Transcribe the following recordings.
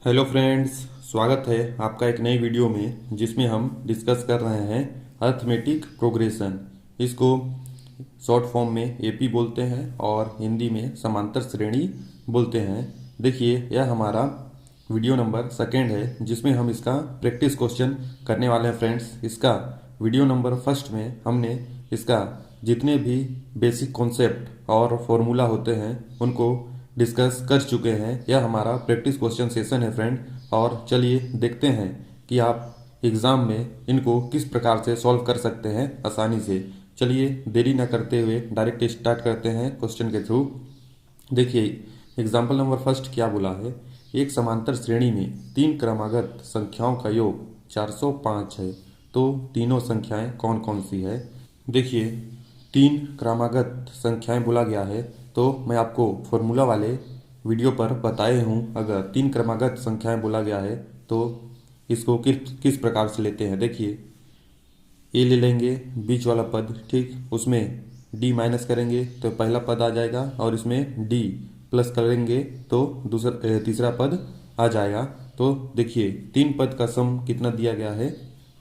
Hello friends, स्वागत है आपका एक नई वीडियो में जिसमें हम डिस्कस कर रहे हैं अर्थमेटिक प्रोग्रेशन। इसको शॉर्ट फॉर्म में एपी बोलते हैं और हिंदी में समांतर श्रेणी बोलते हैं। देखिए, यह हमारा वीडियो नंबर सेकेंड है जिसमें हम इसका प्रैक्टिस क्वेश्चन करने वाले हैं। फ्रेंड्स, इसका वीडियो नंबर फर्स्ट में हमने इसका जितने भी बेसिक कॉन्सेप्ट और फॉर्मूला होते हैं उनको डिस्कस कर चुके हैं। यह हमारा प्रैक्टिस क्वेश्चन सेशन है फ्रेंड, और चलिए देखते हैं कि आप एग्ज़ाम में इनको किस प्रकार से सॉल्व कर सकते हैं आसानी से। चलिए देरी न करते हुए डायरेक्ट स्टार्ट करते हैं क्वेश्चन के थ्रू। देखिए, एग्जाम्पल नंबर फर्स्ट क्या बोला है। एक समांतर श्रेणी में तीन क्रमागत संख्याओं का योग 405 है, तो तीनों संख्याएं कौन कौन सी है। देखिए, तीन क्रमागत संख्याएं बोला गया है तो मैं आपको फॉर्मूला वाले वीडियो पर बताए हूँ। अगर तीन क्रमागत संख्याएं बोला गया है तो इसको किस किस प्रकार से लेते हैं। देखिए, ए ले लेंगे बीच वाला पद, ठीक, उसमें डी माइनस करेंगे तो पहला पद आ जाएगा, और इसमें डी प्लस करेंगे तो तीसरा पद आ जाएगा। तो देखिए, तीन पद का सम कितना दिया गया है,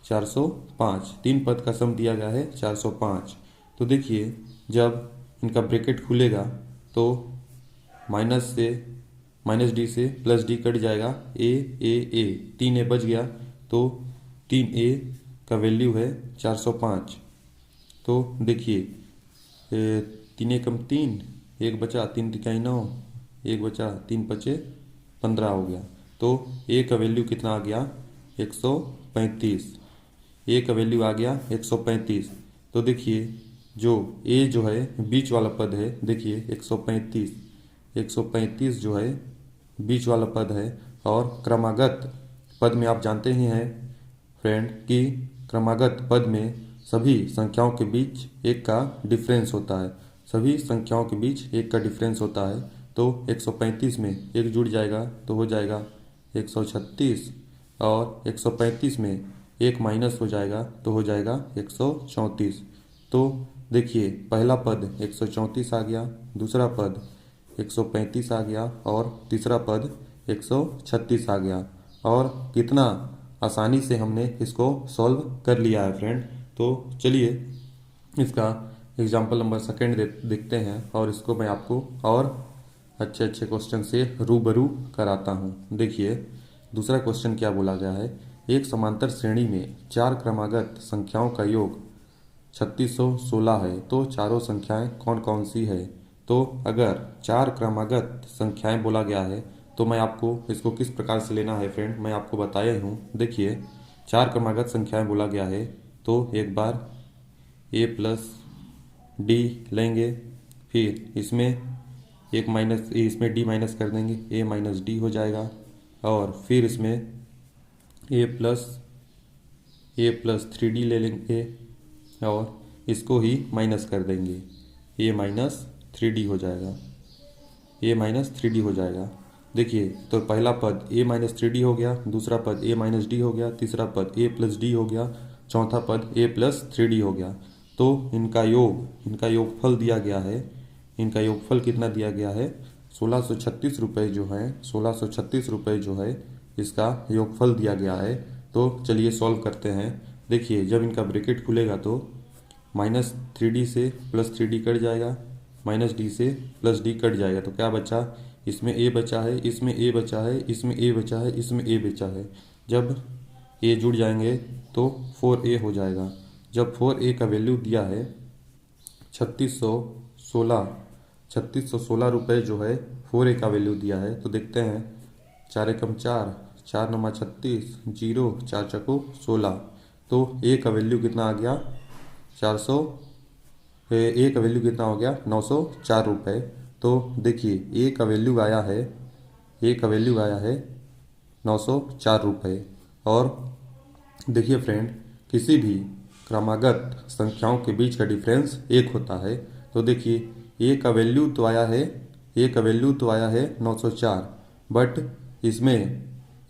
405। तीन पद का सम दिया गया है 405। तो देखिए, जब इनका ब्रैकेट खुलेगा तो माइनस डी से प्लस डी कट जाएगा। ए तीन ए बच गया, तो तीन ए का वैल्यू है 405। तो देखिए, तीन एकम तीन, एक बचा, तीन तिकाई 9, एक बचा, तीन पचे 15 हो गया। तो ए का वैल्यू कितना आ गया, 135। ए का वैल्यू आ गया 135। तो देखिए, जो ए जो है बीच वाला पद है, देखिए 135 जो है बीच वाला पद है। और क्रमागत पद में आप जानते ही हैं फ्रेंड कि क्रमागत पद में सभी संख्याओं के बीच एक का डिफरेंस होता है। सभी संख्याओं के बीच एक का डिफरेंस होता है। तो 135 में एक जुड़ जाएगा तो हो जाएगा 136, और 135 में एक माइनस हो जाएगा तो हो जाएगा 134। तो देखिए, पहला पद 134 आ गया, दूसरा पद 135 आ गया, और तीसरा पद 136 आ गया। और कितना आसानी से हमने इसको सॉल्व कर लिया है फ्रेंड। तो चलिए इसका एग्जाम्पल नंबर सेकेंड देखते हैं, और इसको मैं आपको और अच्छे अच्छे क्वेश्चन से रूबरू कराता हूँ। देखिए, दूसरा क्वेश्चन क्या बोला गया है। एक समांतर श्रेणी में चार क्रमागत संख्याओं का योग 3616 है, तो चारों संख्याएं कौन कौन सी है। तो अगर चार क्रमागत संख्याएं बोला गया है तो मैं आपको इसको किस प्रकार से लेना है फ्रेंड, मैं आपको बताया हूँ। देखिए, चार क्रमागत संख्याएं बोला गया है तो एक बार ए प्लस डी लेंगे, फिर इसमें डी माइनस कर देंगे, ए माइनस डी हो जाएगा। और फिर इसमें ए प्लस 3D ले लेंगे और इसको ही माइनस कर देंगे, ए माइनस 3D हो जाएगा, ए माइनस 3D हो जाएगा। देखिए, तो पहला पद ए माइनस 3D हो गया, दूसरा पद ए माइनस डी हो गया, तीसरा पद ए प्लस डी हो गया, चौथा पद ए प्लस 3D हो गया। तो इनका योगफल दिया गया है। इनका योगफल कितना दिया गया है, 1636 रुपये जो है, 1636 रुपये जो है इसका योगफल दिया गया है। तो चलिए सॉल्व करते हैं। देखिए, जब इनका ब्रैकेट खुलेगा तो -3D से +3D कट जाएगा, -D से +D कट जाएगा, तो क्या बचा, इसमें a बचा है, इसमें a बचा है, इसमें a बचा है, इसमें a बचा है। जब a जुड़ जाएंगे तो 4a हो जाएगा। जब 4a का वैल्यू दिया है 3616 रुपये जो है 4a का वैल्यू दिया है। तो देखते हैं, 4 एकम 4, 4 नमा 36, 0, 4 चको 16। तो a का वैल्यू कितना आ गया, ए का वैल्यू कितना हो गया, 904 रुपये। तो देखिए, ए का वैल्यू आया है 904 रुपये। और देखिए फ्रेंड, किसी भी क्रमागत संख्याओं के बीच का डिफरेंस एक होता है। तो देखिए, ए का वैल्यू तो आया है 904, बट इसमें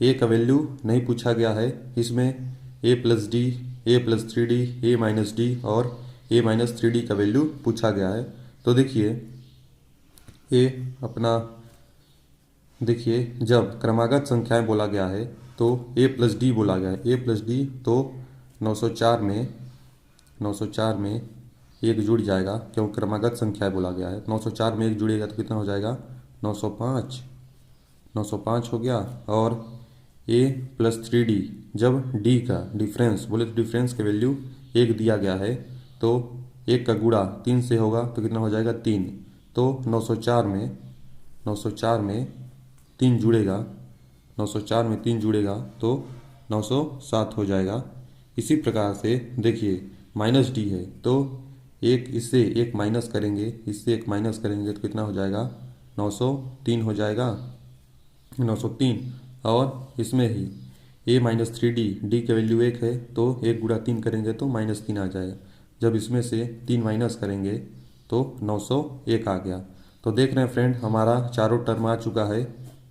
ए का वैल्यू नहीं पूछा गया है। इसमें ए प्लस डी, ए प्लस 3D, ए माइनस डी और ए माइनस 3D का वैल्यू पूछा गया है। तो देखिए, ए अपना देखिए जब क्रमागत संख्याएं बोला गया है तो a प्लस डी बोला गया है, a प्लस डी, तो 904 में एक जुड़ जाएगा क्योंकि क्रमागत संख्याएं बोला गया है। 904 में एक जुड़ेगा तो कितना हो जाएगा, 905, 905 हो गया। और a प्लस 3d, जब d का डिफरेंस बोले तो डिफरेंस का वैल्यू एक दिया गया है तो एक का गुणा 3 से होगा तो कितना हो जाएगा, 3। तो 904 में 3 जुड़ेगा, 904 में 3 जुड़ेगा तो 907 हो जाएगा। इसी प्रकार से देखिए माइनस डी है तो एक इससे एक माइनस करेंगे, इससे एक माइनस करेंगे तो कितना हो जाएगा, 903 हो जाएगा, 903। और इसमें ही a माइनस 3d, डी का वैल्यू 1 है तो 1 गुणा 3 करेंगे तो -3 आ जाएगा। जब इसमें से 3 माइनस करेंगे तो 901 आ गया। तो देख रहे हैं फ्रेंड हमारा चारों टर्म आ चुका है।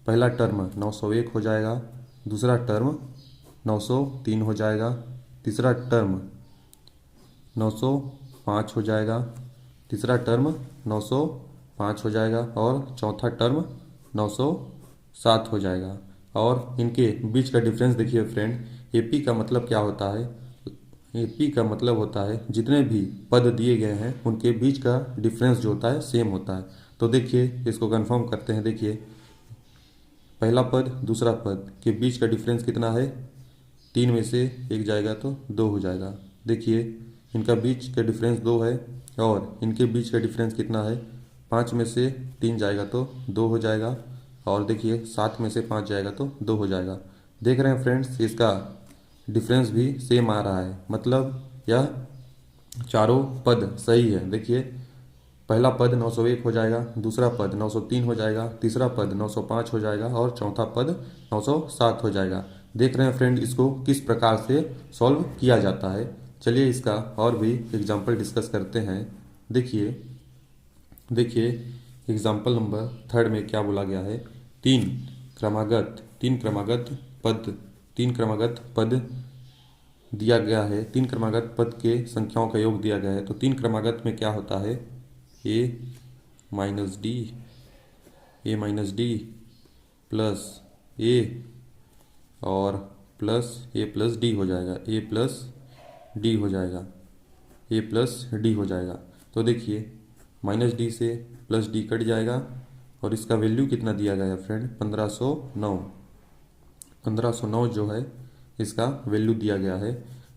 पहला टर्म 901 हो जाएगा, दूसरा टर्म 903 हो जाएगा, तीसरा टर्म 905 हो जाएगा, तीसरा टर्म 905 हो जाएगा और चौथा टर्म 907 हो जाएगा। और इनके बीच का डिफरेंस देखिए फ्रेंड, एपी का मतलब क्या होता है, एपी का मतलब होता है जितने भी पद दिए गए हैं उनके बीच का डिफरेंस जो होता है सेम होता है। तो देखिए इसको कंफर्म करते हैं। देखिए पहला पद दूसरा पद के बीच का डिफरेंस कितना है, 3 में से एक जाएगा तो 2 हो जाएगा। देखिए इनका बीच का डिफरेंस 2 है और इनके बीच का डिफरेंस कितना है, 5 में से 3 जाएगा तो 2 हो जाएगा। और देखिए 7 में से 5 जाएगा तो 2 हो जाएगा। देख रहे हैं फ्रेंड्स इसका डिफरेंस भी सेम आ रहा है, मतलब यह चारों पद सही है। देखिए पहला पद 901 हो जाएगा, दूसरा पद 903 हो जाएगा, तीसरा पद 905 हो जाएगा और चौथा पद 907 हो जाएगा। देख रहे हैं फ्रेंड इसको किस प्रकार से सॉल्व किया जाता है। चलिए इसका और भी एग्जाम्पल डिस्कस करते हैं। देखिए एग्जाम्पल नंबर 3 में क्या बोला गया है, तीन क्रमागत पद दिया गया है, 3 क्रमागत पद के संख्याओं का योग दिया गया है। तो 3 क्रमागत में क्या होता है, a minus D plus a और प्लस a प्लस डी हो जाएगा, a प्लस डी हो जाएगा। तो देखिए माइनस डी से प्लस डी कट जाएगा और इसका वैल्यू कितना दिया गया है फ्रेंड, 1509 जो है इसका वैल्यू दिया गया है।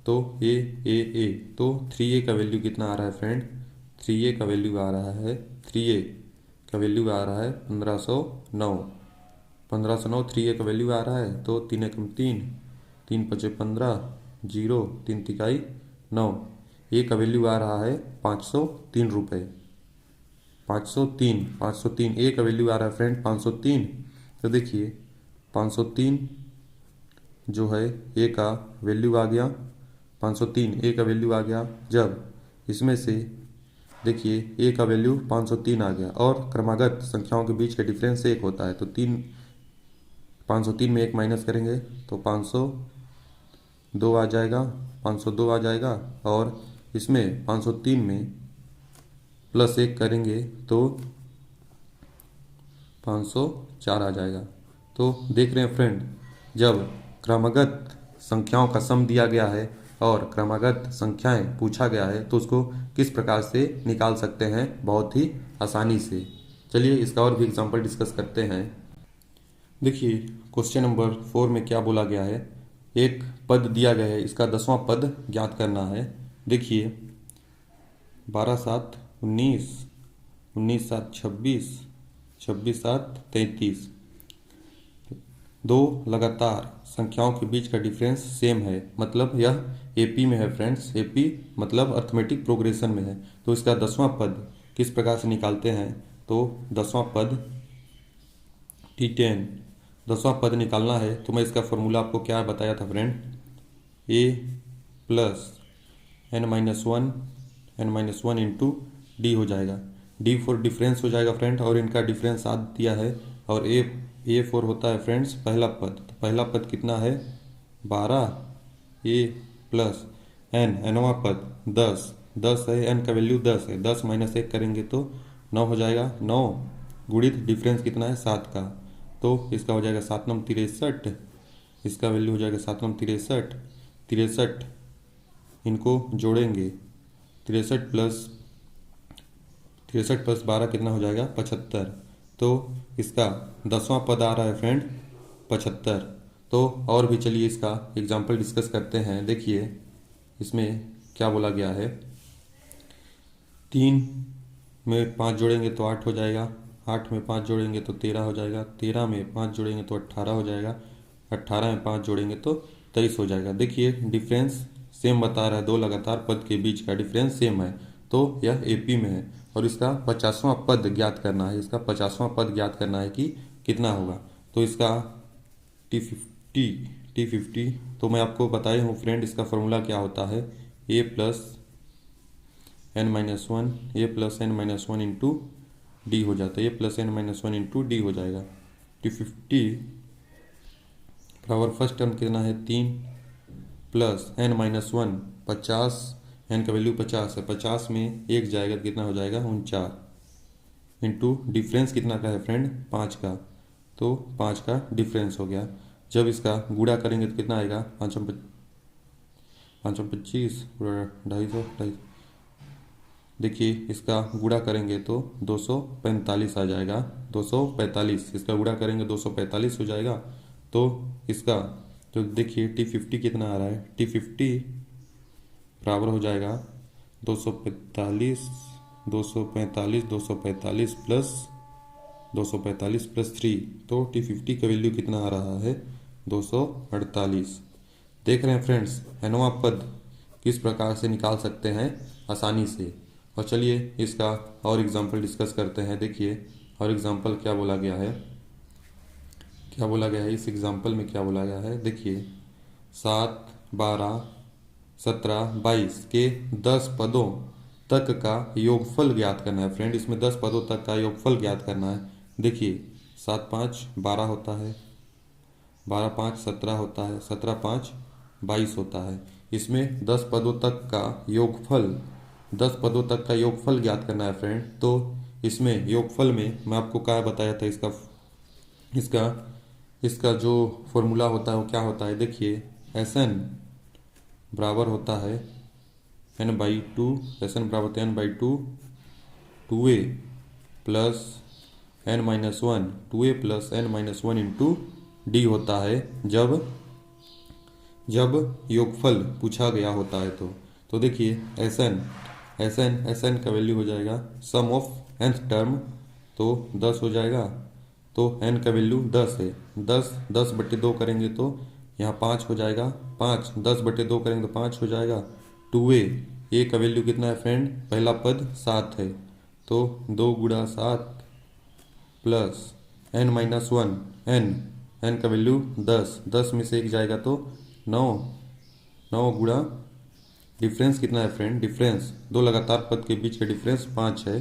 तो ए तो 3a का वैल्यू कितना आ रहा है फ्रेंड, 3a का वैल्यू आ रहा है 1509। 3a का वैल्यू आ रहा है तो 3 एकम 3, 3 पचे 15, 0, 3 तिकाई 9। ए का वैल्यू आ रहा है 503 रुपये, 503 ए का वैल्यू आ रहा है फ्रेंड 503। तो देखिए 503 जो है ए का वैल्यू आ गया, 503 ए का वैल्यू आ गया। जब इसमें से देखिए ए का वैल्यू 503 आ गया और क्रमागत संख्याओं के बीच का डिफरेंस 1 होता है तो 503 में 1 माइनस करेंगे तो 502 आ जाएगा, 502 आ जाएगा। और इसमें 503 में प्लस 1 करेंगे तो 504 आ जाएगा। तो देख रहे हैं फ्रेंड जब क्रमागत संख्याओं का सम दिया गया है और क्रमागत संख्याएं पूछा गया है तो उसको किस प्रकार से निकाल सकते हैं, बहुत ही आसानी से। चलिए इसका और भी एग्जांपल डिस्कस करते हैं। देखिए क्वेश्चन नंबर 4 में क्या बोला गया है, एक पद दिया गया है, इसका 10वां पद ज्ञात करना है। देखिए 12 7 19, 19 7 26, 26 7 33। दो लगातार संख्याओं के बीच का डिफरेंस सेम है, मतलब यह एपी में है फ्रेंड्स, एपी मतलब अर्थमेटिक प्रोग्रेशन में है। तो इसका 10वां पद किस प्रकार से निकालते हैं, तो 10वां पद T10, 10वां पद निकालना है तो मैं इसका फॉर्मूला आपको क्या बताया था friend, a plus n-1 into d हो जाएगा। डी फॉर डिफरेंस हो जाएगा फ्रेंड और इनका डिफरेंस साथ दिया है। और ए फॉर होता है फ्रेंड्स पहला पद, तो पहला पद कितना है 12, a प्लस nवां पद 10 है, n का वैल्यू 10 है, 10 - 1 करेंगे तो 9 हो जाएगा। 9 गुणित डिफरेंस कितना है 7 का, तो इसका हो जाएगा 7 नम 63, इसका वैल्यू हो जाएगा 7 नम 63, 63 इनको जोड़ेंगे, 63 प्लस 12 कितना हो जाएगा 75। तो इसका 10वां पद आ रहा है फ्रेंड 75। तो और भी चलिए इसका एग्जाम्पल डिस्कस करते हैं। देखिए इसमें क्या बोला गया है, 3 में 5 जोड़ेंगे तो 8 हो जाएगा, 8 में 5 जोड़ेंगे तो 13 हो जाएगा, 13 में 5 जोड़ेंगे तो 18 हो जाएगा, 18 में 5 जोड़ेंगे तो 23 हो जाएगा। देखिए डिफरेंस सेम बता रहा है, दो लगातार पद के बीच का डिफरेंस सेम है, तो यह एपी में है। और इसका 50वां पद ज्ञात करना है, इसका 50वां पद ज्ञात करना है कि कितना होगा। तो इसका टी फिफ्टी तो मैं आपको बताया हूँ फ्रेंड, इसका फॉर्मूला क्या होता है, a plus n minus one, a plus n minus one into d हो जाता है, a plus n minus one into d हो जाएगा। टी50 बराबर फर्स्ट टर्म कितना है 3 plus n minus one 50, n का वैल्यू 50 है, 50 में एक जाएगा तो कितना हो जाएगा 49 इंटू डिफरेंस कितना का है फ्रेंड 5 का, तो 5 का डिफरेंस हो गया। जब इसका गुणा करेंगे तो कितना आएगा 5 25 250। देखिए इसका गुणा करेंगे तो 245 आ जाएगा, 245 इसका गुणा करेंगे 245 हो जाएगा। तो इसका तो देखिए टी50 कितना आ रहा है, टी50 बराबर हो जाएगा 245 245 245 प्लस 3, तो टी50 का वैल्यू कितना आ रहा है 248। देख रहे हैं फ्रेंड्स एनवा पद किस प्रकार से निकाल सकते हैं आसानी से। और चलिए इसका और एग्जाम्पल डिस्कस करते हैं। देखिए और एग्जाम्पल क्या बोला गया है, क्या बोला गया है इस एग्जाम्पल में, क्या बोला गया है देखिए 7 12 17 22 के 10 पदों तक का योगफल ज्ञात करना है फ्रेंड। इसमें 10 पदों तक का योगफल ज्ञात करना है। देखिए 7 5 12 होता है, 12 5 17 होता है, 17 5 22 होता है। इसमें 10 पदों तक का योगफल, 10 पदों तक का योगफल ज्ञात करना है फ्रेंड। तो इसमें योगफल में मैं आपको क्या बताया था, इसका इसका इसका जो फॉर्मूला होता है वो क्या होता है, देखिए एस एन बराबर होता है N by two, S n बराबर होता है एन बाई टू, 2a plus n minus one, 2a plus n minus one into d होता है जब योगफल पूछा गया होता है। तो देखिए एस एन का वैल्यू हो जाएगा सम ऑफ एनथ टर्म, तो 10 हो जाएगा। तो एन का वैल्यू 10 है, 10 बटे 2 करेंगे तो यहाँ 5 हो जाएगा, 5 10 बटे 2 करेंगे तो 5 हो जाएगा। 2a ए का वैल्यू कितना है फ्रेंड, पहला पद 7 है, तो 2 गुणा 7 plus n minus one, n का वैल्यू 10 में से एक जाएगा तो 9 गुणा डिफरेंस कितना है फ्रेंड, डिफरेंस दो लगातार पद के बीच का डिफरेंस 5 है,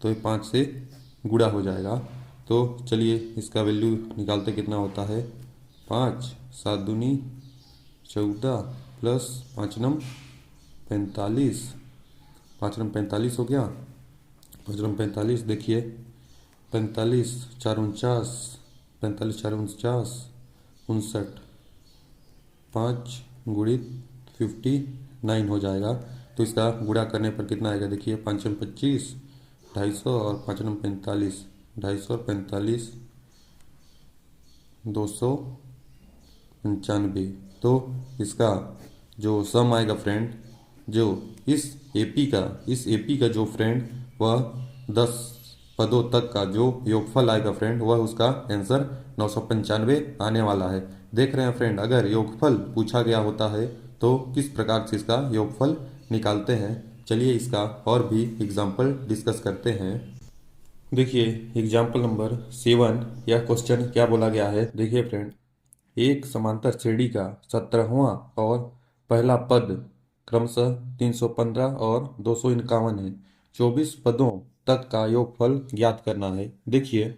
तो ये 5 से गुणा हो जाएगा। तो चलिए इसका वैल्यू निकालते कितना होता है, 5 7 दूनी 14 प्लस 5 नम 45, 5 नम 45 हो गया, 5 नम 45। देखिए 45 4 49, 45 4 49 59, 5 गुणित 59 हो जाएगा। तो इसका गुणा करने पर कितना आएगा, देखिए 5 नम 25 250 और 5 नम 45 250 और 45 295। तो इसका जो सम आएगा फ्रेंड, जो इस एपी का जो फ्रेंड वह 10 पदों तक का जो योगफल आएगा फ्रेंड, वह उसका आंसर 995 आने वाला है। देख रहे हैं फ्रेंड, अगर योगफल पूछा गया होता है तो किस प्रकार से इसका योगफल निकालते हैं। चलिए इसका और भी एग्जाम्पल डिस्कस करते हैं। देखिए एग्जाम्पल नंबर 7, यह क्वेश्चन क्या बोला गया है, देखिए फ्रेंड, एक समांतर श्रेणी का 17वां और पहला पद क्रमशः 315 और 251 है, 24 पदों तक का योगफल ज्ञात करना है। देखिए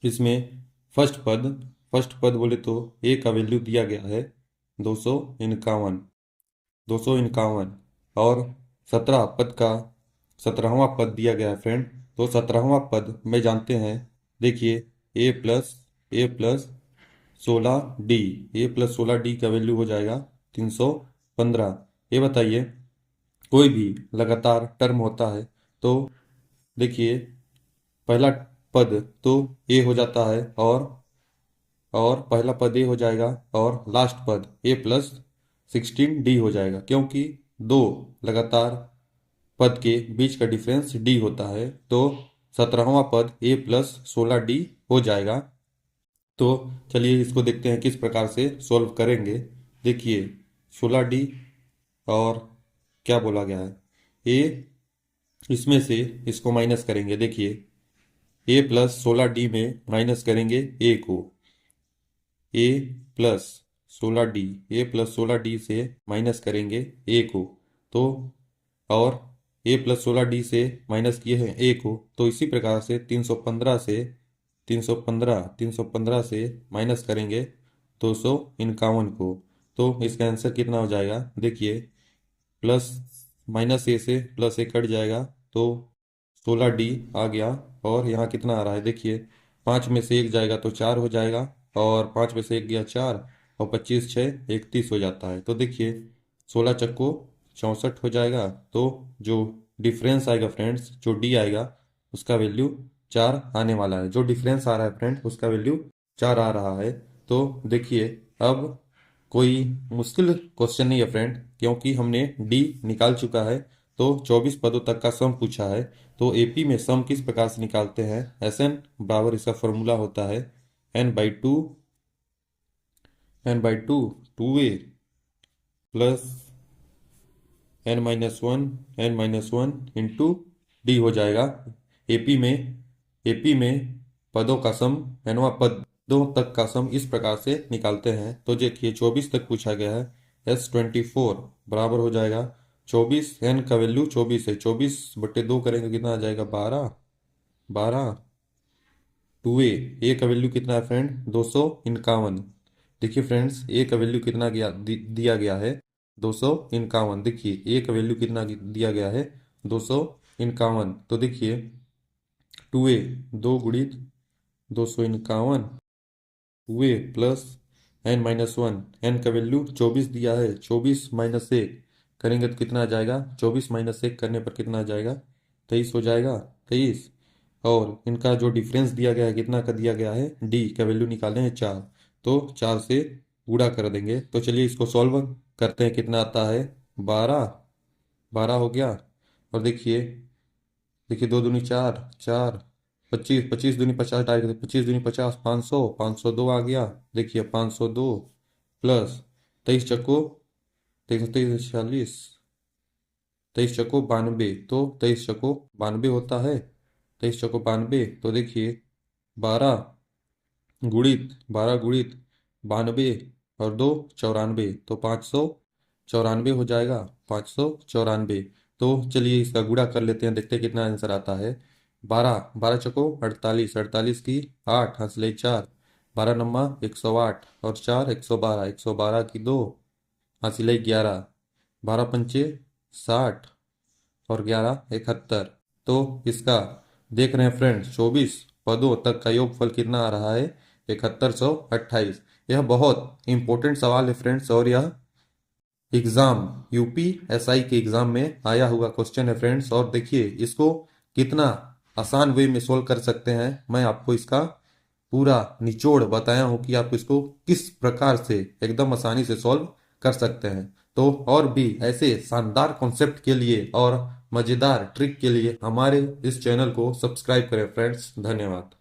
इसमें फर्स्ट पद बोले तो ए का वैल्यू दिया गया है 251 और 17वां पद दिया गया है फ्रेंड। तो 17वां पद में जानते हैं, देखिए ए प्लस ए प्लस 16d। ए प्लस 16d का वैल्यू हो जाएगा 315। ये बताइए, कोई भी लगातार टर्म होता है तो देखिए, पहला पद तो ए हो जाता है और पहला पद ए हो जाएगा और लास्ट पद ए प्लस 16d हो जाएगा, क्योंकि दो लगातार पद के बीच का डिफरेंस d होता है। तो 17वां पद ए प्लस 16d हो जाएगा। तो चलिए इसको देखते हैं किस प्रकार से सॉल्व करेंगे। देखिए 16d और क्या बोला गया है, ए, इसमें से इसको माइनस करेंगे। देखिए ए प्लस 16d में माइनस करेंगे ए को, ए प्लस 16d, ए प्लस 16d से माइनस करेंगे ए को, तो और ए प्लस 16d से माइनस किए हैं ए को, तो इसी प्रकार से 315 से माइनस करेंगे 251 को। तो इसका आंसर कितना हो जाएगा, देखिए प्लस माइनस ए से प्लस ए कट जाएगा तो 16d आ गया। और यहाँ कितना आ रहा है, देखिए 5 में से 1 जाएगा तो 4 हो जाएगा, और 5 में से 1 गया 4, और 25 6 31 हो जाता है। तो देखिए 16 चक्को 64 हो जाएगा। तो जो डिफरेंस आएगा फ्रेंड्स, जो डी आएगा उसका वैल्यू 4 आने वाला है। जो डिफरेंस आ रहा है फ्रेंड उसका वैल्यू 4 आ रहा है। तो देखिए अब कोई मुश्किल क्वेश्चन नहीं है फ्रेंड, क्योंकि हमने डी निकाल चुका है। तो 24 पदों तक का सम पूछा है। तो एपी में सम किस प्रकार से निकालते हैं, एस एन बराबर इसका फॉर्मूला होता है n/2 2a plus n-1 into d हो जाएगा। एपी में पदों का सम, नवा पदों तक का सम इस प्रकार से निकालते हैं। तो देखिए 24 तक पूछा गया है, S24 बराबर हो जाएगा 24, n का वैल्यू 24 है, 24/2 करेंगे कितना आ जाएगा 12। 2a का वैल्यू कितना है फ्रेंड 251। देखिए फ्रेंड्स ए का वैल्यू कितना दिया गया है 251। देखिए ए का वैल्यू कितना दिया गया है 251। तो देखिए 2a 2 गुणित 251 2a प्लस n-1, n का वैल्यू 24 दिया है, 24 माइनस 1 करेंगे तो कितना आ जाएगा, 24 माइनस 1 करने पर कितना आ जाएगा 23 हो जाएगा, 23। और इनका जो डिफरेंस दिया गया है कितना का दिया गया है, डी का वैल्यू निकाले हैं 4, तो 4 से गुणा कर देंगे। तो चलिए इसको सॉल्व करते हैं, कितना आता है 12 हो गया। और देखिए देखिए 2 दूनी 4, 4 25, 25 दूनी 50 डाल के 25 दूनी 50, 500, 502 आ गया। देखिए 502 प्लस 23 चक्को 23 23 40, 23 चक्को 92, तो 23 चक्को 92 होता है, 23 चक्को 92। तो देखिए 12 गुणित 92 और 2 94, तो 594 हो जाएगा, 594। तो चलिए इसका गुणा कर लेते हैं, देखते हैं कितना आंसर आता है। 12 चको 48, 48 की 8 हंसले 4, 12 नम्मा 108 और 4 112, 112 की 2 हंसले 11, 12 पंचे 60 और 11 71। तो इसका देख रहे हैं फ्रेंड्स 24 पदों तक का योगफल कितना आ रहा है 7128। यह बहुत इंपॉर्टेंट सवाल है फ्रेंड्स, और यह एग्जाम यूपीएसआई के एग्जाम में आया हुआ क्वेश्चन है फ्रेंड्स। और देखिए इसको कितना आसान वे में सोल्व कर सकते हैं, मैं आपको इसका पूरा निचोड़ बताया हूं कि आप इसको किस प्रकार से एकदम आसानी से सॉल्व कर सकते हैं। तो और भी ऐसे शानदार कॉन्सेप्ट के लिए और मजेदार ट्रिक के लिए हमारे इस चैनल को सब्सक्राइब करें फ्रेंड्स। धन्यवाद।